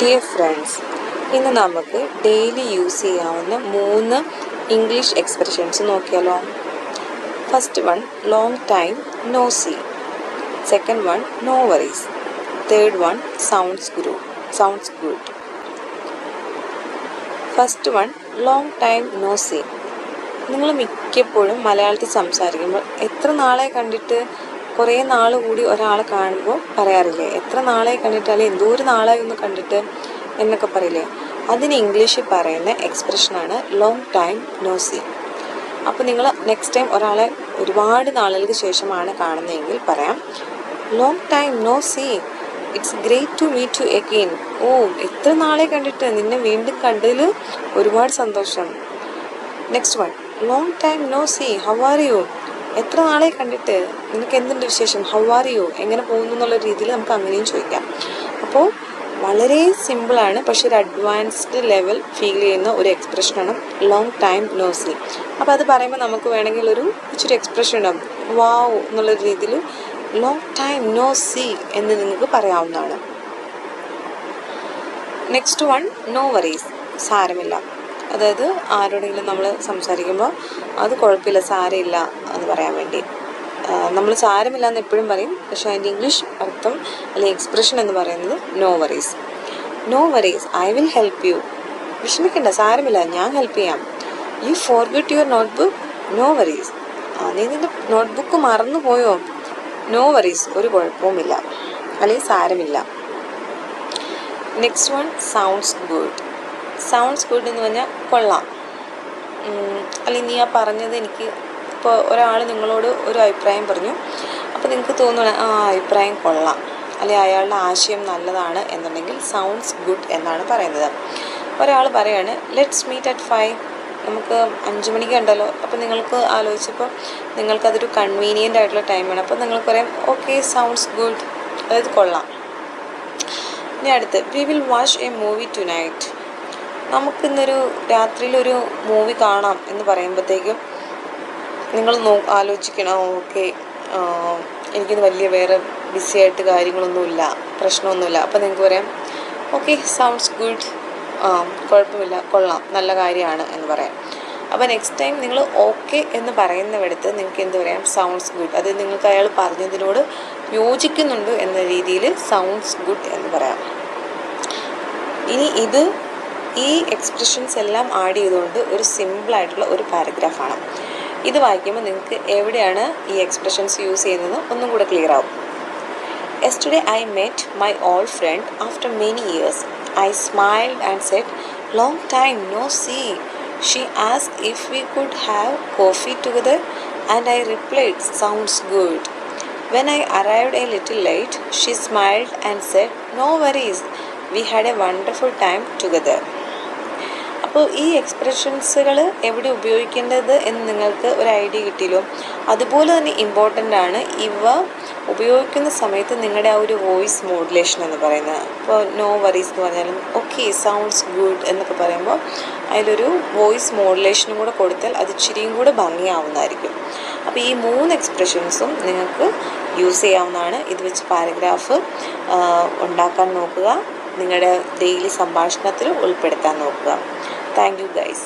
Dear friends, ഇന്ന് നമുക്ക് daily use ചെയ്യാവുന്ന 3 ഇംഗ്ലീഷ് എക്സ്പ്രഷൻസ് നോക്കിയാലോ. First one, long time no see. Second one, no worries. Third one, sounds good. First one, long time no see. നിങ്ങൾ മിക്കപ്പോഴും മലയാളത്തിൽ സംസാരിക്കുമ്പോൾ എത്ര നാളെ കണ്ടിട്ട്, കുറേ നാൾ കൂടി ഒരാളെ കാണുമ്പോൾ പറയാറില്ലേ, എത്ര നാളെ കണ്ടിട്ട്, അല്ലെങ്കിൽ എന്തോ ഒരു നാളായി ഒന്ന് കണ്ടിട്ട് എന്നൊക്കെ പറയില്ലേ. അതിന് ഇംഗ്ലീഷിൽ പറയുന്ന എക്സ്പ്രഷനാണ് ലോങ് ടൈം നോ സീ. അപ്പോൾ നിങ്ങൾ നെക്സ്റ്റ് ടൈം ഒരാളെ ഒരുപാട് നാളുകൾക്ക് ശേഷമാണ് കാണുന്നതെങ്കിൽ പറയാം, long time no see, it's great to meet you again. ഓ, എത്ര നാളെ കണ്ടിട്ട്, നിന്നെ വീണ്ടും കണ്ടതിൽ ഒരുപാട് സന്തോഷം. Next one, long time no see, how are you. എത്ര നാളെ കണ്ടിട്ട്, നിനക്ക് എന്തുണ്ട് വിശേഷം, ഹൗ ആർ യു, എങ്ങനെ പോകുന്നു എന്നുള്ള രീതിയിൽ നമുക്ക് അങ്ങനെയും ചോദിക്കാം. അപ്പോൾ വളരെ സിമ്പിളാണ്, പക്ഷെ ഒരു അഡ്വാൻസ്ഡ് ലെവൽ ഫീൽ ചെയ്യുന്ന ഒരു എക്സ്പ്രഷനാണ് ലോങ് ടൈം നോ സീ. അപ്പോൾ അത് പറയുമ്പോൾ നമുക്ക് വേണമെങ്കിൽ ഒരു ഇച്ചിരി എക്സ്പ്രഷൻ ഉണ്ടാകും, വാവ് എന്നുള്ള രീതിയിൽ ലോങ് ടൈം നോ സീ എന്ന് നിങ്ങൾക്ക് പറയാവുന്നതാണ്. നെക്സ്റ്റ് വൺ, നോ വറീസ്, സാരമില്ല. അതായത് ആരോടെങ്കിലും നമ്മൾ സംസാരിക്കുമ്പോൾ അത് കുഴപ്പമില്ല, സാരമില്ല എന്ന് പറയാൻ വേണ്ടി. നമ്മൾ സാരമില്ല എന്ന് എപ്പോഴും പറയും, പക്ഷേ അതിൻ്റെ ഇംഗ്ലീഷ് അർത്ഥം അല്ലെങ്കിൽ എക്സ്പ്രഷൻ എന്ന് പറയുന്നത് no worries. No worries, I will help you. വിഷമിക്കണ്ട, സാരമില്ല, ഞാൻ ഹെൽപ്പ് ചെയ്യാം. You forget your notebook, no worries. നീ നിൻ്റെ നോട്ട്ബുക്ക് മറന്നു പോയോ, നോ വറീസ്, ഒരു കുഴപ്പവുമില്ല, അല്ലെങ്കിൽ സാരമില്ല. Next one, sounds good. Sounds good എന്ന് പറഞ്ഞാൽ കൊള്ളാം, അല്ലെങ്കിൽ നീ ആ പറഞ്ഞത് എനിക്ക്, ഇപ്പോൾ ഒരാൾ നിങ്ങളോട് ഒരു അഭിപ്രായം പറഞ്ഞു, അപ്പോൾ നിങ്ങൾക്ക് തോന്നുകയാണ് ആ അഭിപ്രായം കൊള്ളാം, അല്ലെങ്കിൽ അയാളുടെ ആശയം നല്ലതാണ് എന്നുണ്ടെങ്കിൽ സൗണ്ട്സ് ഗുഡ് എന്നാണ് പറയുന്നത്. ഒരാൾ പറയാണ് ലെറ്റ്സ് മീറ്റ് അറ്റ് 5, നമുക്ക് 5 മണിക്ക് ഉണ്ടല്ലോ. അപ്പോൾ നിങ്ങൾക്ക് ആലോചിച്ചപ്പോൾ നിങ്ങൾക്കതൊരു കൺവീനിയൻ്റ് ആയിട്ടുള്ള ടൈമാണ്, അപ്പോൾ നിങ്ങൾക്ക് പറയാം ഓക്കെ, സൗണ്ട്സ് ഗുഡ്, അതായത് കൊള്ളാം. ഇനി അടുത്ത്, we will watch a movie tonight. നമുക്കിന്നൊരു രാത്രിയിലൊരു മൂവി കാണാം എന്ന് പറയുമ്പോഴത്തേക്കും നിങ്ങൾ ആലോചിക്കണം, ഓക്കെ എനിക്കിന്ന് വലിയ വേറെ ബിസി ആയിട്ട് കാര്യങ്ങളൊന്നുമില്ല, പ്രശ്നമൊന്നുമില്ല. അപ്പോൾ നിങ്ങൾക്ക് പറയാം ഓക്കെ, സൗണ്ട്സ് ഗുഡ്, കുഴപ്പമില്ല, കൊള്ളാം, നല്ല കാര്യമാണ് എന്ന് പറയാം. അപ്പോൾ നെക്സ്റ്റ് ടൈം നിങ്ങൾ ഓക്കെ എന്ന് പറയുന്നിടത്ത് നിങ്ങൾക്ക് എന്ത് പറയാം, സൗണ്ട്സ് ഗുഡ്. അത് നിങ്ങൾക്ക് അയാൾ പറഞ്ഞതിനോട് യോജിക്കുന്നുണ്ട് എന്ന രീതിയിൽ സൗണ്ട്സ് ഗുഡ് എന്ന് പറയാം. ഇനി ഈ എക്സ്പ്രഷൻസ് എല്ലാം ആഡ് ചെയ്തുകൊണ്ട് ഒരു സിമ്പിളായിട്ടുള്ള ഒരു പാരഗ്രാഫാണ്. ഇത് വായിക്കുമ്പോൾ നിങ്ങൾക്ക് എവിടെയാണ് ഈ എക്സ്പ്രഷൻസ് യൂസ് ചെയ്യുന്നത് ഒന്നും കൂടെ ക്ലിയർ ആവും. Yesterday I met my old friend after many years. I smiled and said, long time no see. She asked if we could have coffee together and I replied, sounds good. When I arrived a little late, she smiled and said, no worries. We had a wonderful time together. അപ്പോൾ ഈ എക്സ്പ്രഷൻസുകൾ എവിടെ ഉപയോഗിക്കേണ്ടത് എന്ന് നിങ്ങൾക്ക് ഒരു idea കിട്ടിയല്ലോ. അതുപോലെ തന്നെ ഇമ്പോർട്ടൻ്റ് ആണ് ഇവ ഉപയോഗിക്കുന്ന സമയത്ത് നിങ്ങളുടെ ആ ഒരു വോയിസ് മോഡുലേഷൻ എന്ന് പറയുന്നത്. ഇപ്പോൾ നോ വറീസ് എന്ന് പറഞ്ഞാലും ഓക്കെ, സൗണ്ട്സ് ഗുഡ് എന്നൊക്കെ പറയുമ്പോൾ അതിലൊരു വോയിസ് മോഡുലേഷനും കൂടെ കൊടുത്താൽ അത് ഇച്ചിരിയും കൂടെ ഭംഗിയാവുന്നതായിരിക്കും. അപ്പോൾ ഈ 3 എക്സ്പ്രഷൻസും നിങ്ങൾക്ക് യൂസ് ചെയ്യാവുന്നതാണ്. ഇത് വെച്ച് പാരഗ്രാഫ് ഉണ്ടാക്കാൻ നോക്കുക, നിങ്ങളുടെ ഡെയിലി സംഭാഷണത്തിൽ ഉൾപ്പെടുത്താൻ നോക്കുക. Thank you guys.